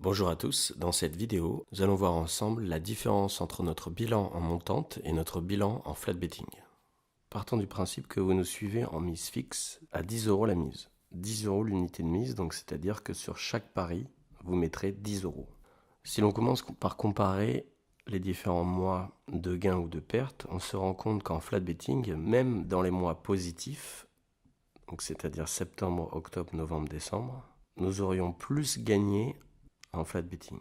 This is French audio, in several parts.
Bonjour à tous, dans cette vidéo, nous allons voir ensemble la différence entre notre bilan en montante et notre bilan en flat betting. Partons du principe que vous nous suivez en mise fixe à 10 € la mise. 10 € l'unité de mise, donc c'est-à-dire que sur chaque pari, vous mettrez 10 €. Si l'on commence par comparer les différents mois de gains ou de pertes, on se rend compte qu'en flat betting, même dans les mois positifs, donc c'est-à-dire septembre, octobre, novembre, décembre, nous aurions plus gagné en flat betting.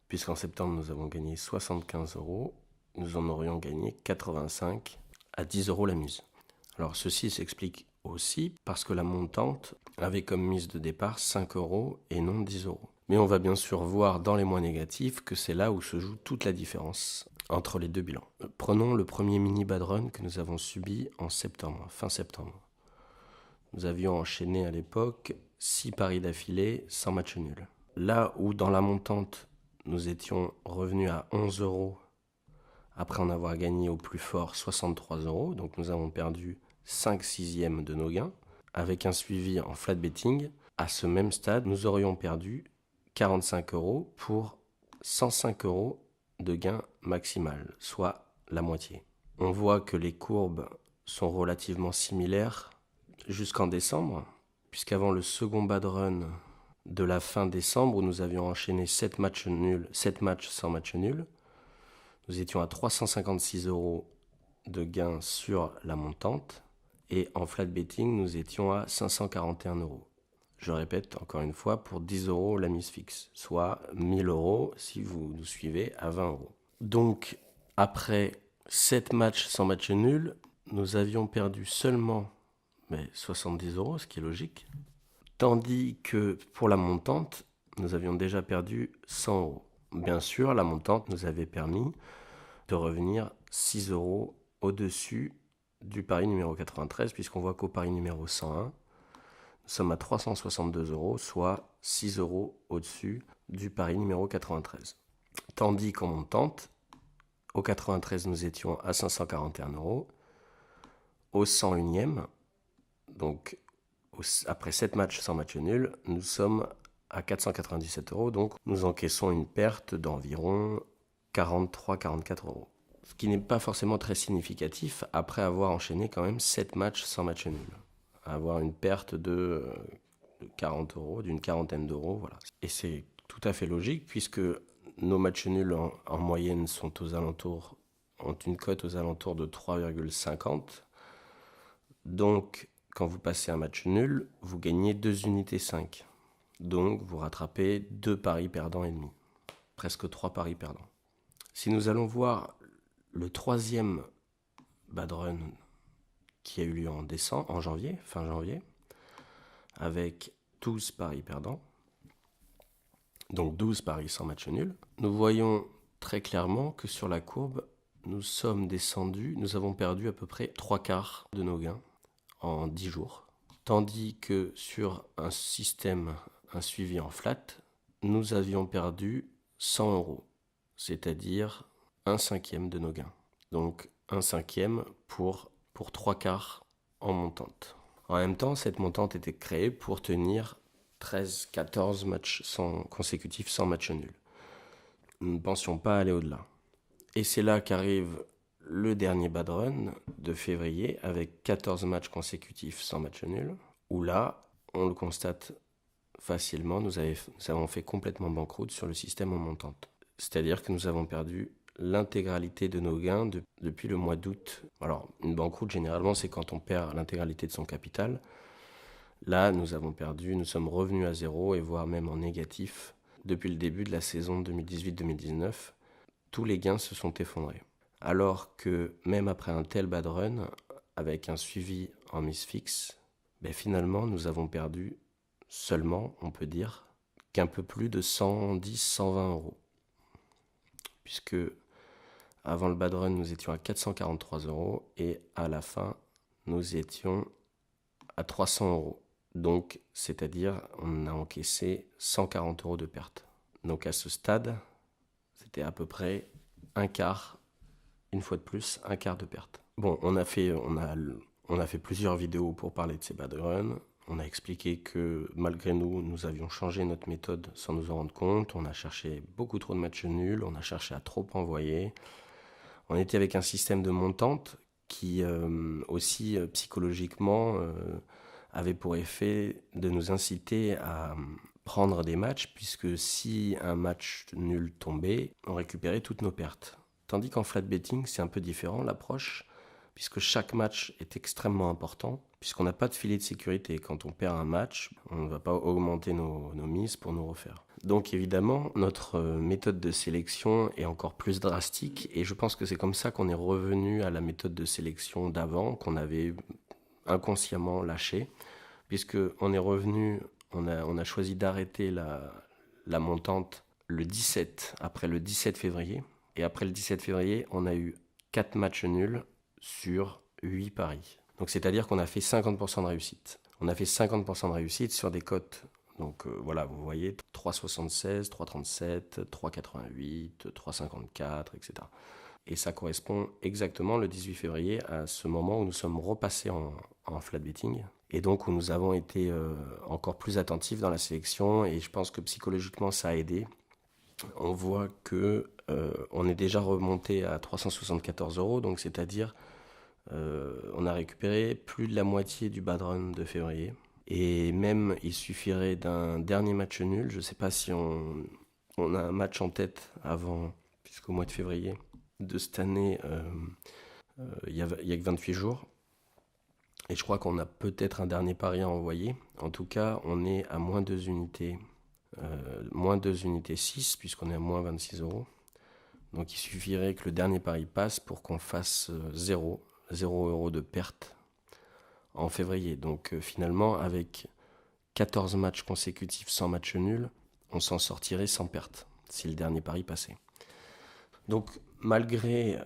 Puisqu'en septembre, nous avons gagné 75 €, nous en aurions gagné 85 à 10 € la mise. Alors ceci s'explique aussi parce que la montante avait comme mise de départ 5 € et non 10 €. Mais on va bien sûr voir dans les mois négatifs que c'est là où se joue toute la différence entre les deux bilans. Prenons le premier mini bad run que nous avons subi en septembre, fin septembre. Nous avions enchaîné à l'époque 6 paris d'affilée sans match nul. Là où dans la montante, nous étions revenus à 11 € après en avoir gagné au plus fort 63 €, donc nous avons perdu 5 sixièmes de nos gains. Avec un suivi en flat betting, à ce même stade, nous aurions perdu 45 € pour 105 € de gain maximal, soit la moitié. On voit que les courbes sont relativement similaires jusqu'en décembre, puisqu'avant le second bad run de la fin décembre, où nous avions enchaîné 7 matchs sans match nul, nous étions à 356 € de gains sur la montante, et en flat betting, nous étions à 541 €. Je répète encore une fois, pour 10 € la mise fixe, soit 1000 € si vous nous suivez à 20 €. Donc, après 7 matchs sans match nul, nous avions perdu seulement 70 €, ce qui est logique. Tandis que pour la montante, nous avions déjà perdu 100 €. Bien sûr, la montante nous avait permis de revenir 6 € au-dessus du pari numéro 93, puisqu'on voit qu'au pari numéro 101, nous sommes à 362 €, soit 6 € au-dessus du pari numéro 93. Tandis qu'en montante, au 93, nous étions à 541 €, au 101e, donc après 7 matchs sans match nul, nous sommes à 497 €, donc nous encaissons une perte d'environ 43-44 €. Ce qui n'est pas forcément très significatif après avoir enchaîné quand même 7 matchs sans match nul. Avoir une perte de 40 €, d'une quarantaine d'euros, voilà. Et c'est tout à fait logique puisque nos matchs nuls en moyenne ont une cote aux alentours de 3,50. Donc, quand vous passez un match nul, vous gagnez 2 unités 5. Donc, vous rattrapez 2 paris perdants et demi. Presque 3 paris perdants. Si nous allons voir le troisième bad run qui a eu lieu en janvier, fin janvier, avec 12 paris perdants, donc 12 paris sans match nul, nous voyons très clairement que sur la courbe, nous sommes descendus, nous avons perdu à peu près 3/4 de nos gains en 10 jours. Tandis que sur un suivi en flat, nous avions perdu 100 €, c'est-à-dire 1/5 de nos gains. Donc 1/5 pour 3/4 en montante. En même temps, cette montante était créée pour tenir 13-14 matchs consécutifs sans match nul. Nous ne pensions pas aller au-delà. Et c'est là qu'arrive le dernier bad run de février avec 14 matchs consécutifs sans match nul, où là, on le constate facilement, nous avons fait complètement banqueroute sur le système en montante. C'est-à-dire que nous avons perdu l'intégralité de nos gains depuis le mois d'août. Alors, une banqueroute, généralement, c'est quand on perd l'intégralité de son capital. Là, nous sommes revenus à zéro et voire même en négatif depuis le début de la saison 2018-2019. Tous les gains se sont effondrés. Alors que même après un tel bad run, avec un suivi en mise fixe, finalement, nous avons perdu seulement, on peut dire, qu'un peu plus de 110-120 €. Puisque avant le bad run, nous étions à 443 € et à la fin, nous étions à 300 €. Donc, c'est-à-dire, on a encaissé 140 € de perte. Donc à ce stade, c'était à peu près un quart, une fois de plus, un quart de perte. Bon, on a fait plusieurs vidéos pour parler de ces bad runs. On a expliqué que malgré nous, nous avions changé notre méthode sans nous en rendre compte. On a cherché beaucoup trop de matchs nuls, on a cherché à trop envoyer. On était avec un système de montante qui aussi psychologiquement avait pour effet de nous inciter à prendre des matchs, puisque si un match nul tombait, on récupérait toutes nos pertes. Tandis qu'en flat betting, c'est un peu différent l'approche, puisque chaque match est extrêmement important, puisqu'on n'a pas de filet de sécurité. Quand on perd un match, on ne va pas augmenter nos mises pour nous refaire. Donc évidemment, notre méthode de sélection est encore plus drastique, et je pense que c'est comme ça qu'on est revenu à la méthode de sélection d'avant, qu'on avait inconsciemment lâché, puisqu'on est revenu, on a choisi d'arrêter la montante le 17, après le 17 février, et après le 17 février, on a eu 4 matchs nuls sur 8 paris. Donc c'est-à-dire qu'on a fait 50% de réussite. On a fait 50% de réussite sur des cotes. Donc voilà, vous voyez, 3,76, 3,37, 3,88, 3,54, etc. Et ça correspond exactement le 18 février à ce moment où nous sommes repassés en flat betting. Et donc où nous avons été encore plus attentifs dans la sélection. Et je pense que psychologiquement ça a aidé. On voit que on est déjà remonté à 374 €, donc c'est-à-dire on a récupéré plus de la moitié du bad run de février. Et même il suffirait d'un dernier match nul. Je ne sais pas si on a un match en tête avant, puisqu'au mois de février de cette année, il y a que 28 jours. Et je crois qu'on a peut-être un dernier pari à envoyer. En tout cas, on est à moins 2 unités. Moins 2 unités 6, puisqu'on est à moins 26 €. Donc il suffirait que le dernier pari passe pour qu'on fasse 0 € de perte en février. Donc finalement, avec 14 matchs consécutifs sans match nul, on s'en sortirait sans perte, si le dernier pari passait. Donc malgré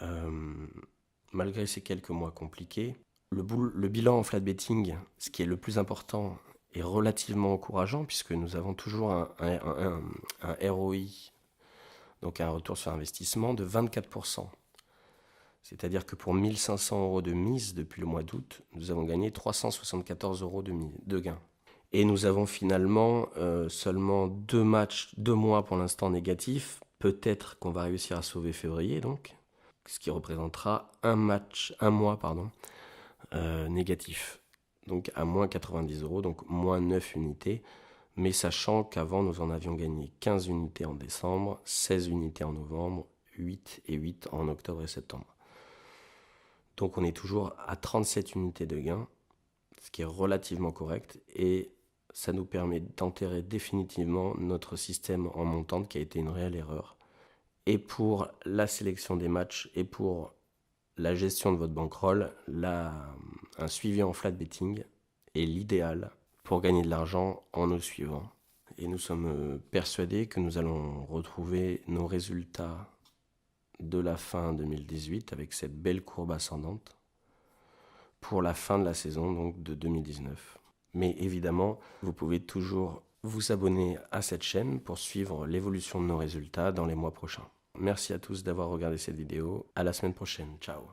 ces quelques mois compliqués, le bilan en flat betting, ce qui est le plus important, est relativement encourageant, puisque nous avons toujours un ROI, donc un retour sur investissement, de 24%. C'est-à-dire que pour 1 500 € de mise depuis le mois d'août, nous avons gagné 374 € de gain. Et nous avons finalement seulement 2 mois pour l'instant négatifs. Peut-être qu'on va réussir à sauver février, donc, ce qui représentera un mois négatif. Donc à moins 90 €, donc moins 9 unités. Mais sachant qu'avant, nous en avions gagné 15 unités en décembre, 16 unités en novembre, 8 et 8 en octobre et septembre. Donc on est toujours à 37 unités de gain, ce qui est relativement correct, et ça nous permet d'enterrer définitivement notre système en montante qui a été une réelle erreur. Et pour la sélection des matchs et pour la gestion de votre bankroll, un suivi en flat betting est l'idéal pour gagner de l'argent en nous suivant. Et nous sommes persuadés que nous allons retrouver nos résultats de la fin 2018 avec cette belle courbe ascendante pour la fin de la saison donc de 2019. Mais évidemment, vous pouvez toujours vous abonner à cette chaîne pour suivre l'évolution de nos résultats dans les mois prochains. Merci à tous d'avoir regardé cette vidéo. À la semaine prochaine. Ciao.